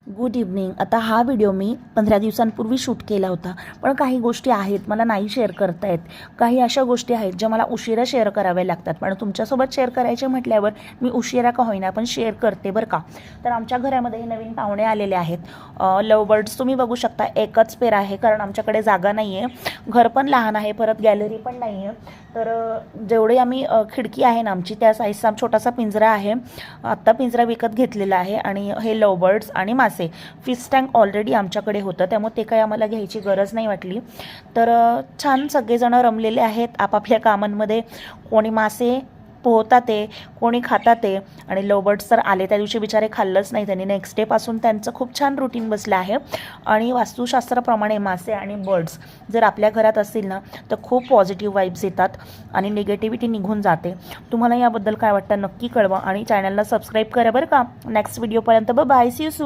Good evening. आता हा video मी 15 दिवसांपूर्वी शूट केला होता, पण काही गोष्टी आहेत मला नाही शेअर करता येत. काही अशा गोष्टी आहेत ज्या मला उशिरा शेअर कराव्या लागतात, पण तुमच्यासोबत शेअर करायचे म्हटल्यावर मी उशिरा का होईना पण शेअर करते बरं का. तर आमच्या घरामध्ये नवीन पाहुणे आलेले आहेत. लव बर्ड्स तुम्ही बघू शकता, एकच पेर आहे कारण आमच्याकडे जागा नाही आहे. घर पण लहान आहे, परत गॅलरी पण नाही आहे. तर जेवढे आम्ही खिडकी आहे ना आमची त्या साईजचा छोटासा पिंजरा आहे. आत्ता पिंजरा विकत घेतलेला आहे आणि हे लव बर्ड्स आणि मासे. फिश टँक ऑलरेडी आमच्याकडे होतं, त्यामुळे ते काही आम्हाला घ्यायची गरज नाही वाटली. तर छान सगळेजण रमलेले आहेत आपापल्या कामांमध्ये. कोणी मासे पोहतात आहे, कोणी खातात आहे. आणि लव बर्ड्स तर आले त्या दिवशी बिचारे खाल्लंच नाही त्यांनी. नेक्स्ट डेपासून त्यांचं खूप छान रुटीन बसलं आहे. आणि वास्तुशास्त्राप्रमाणे मासे आणि बर्ड्स जर आपल्या घरात असतील ना तर खूप पॉझिटिव्ह वाईब्स येतात आणि निगेटिव्हिटी निघून जाते. तुम्हाला याबद्दल काय वाटतं नक्की कळवा आणि चॅनलला सबस्क्राईब करा बरं का. नेक्स्ट व्हिडिओपर्यंत बाय, सी यू सून.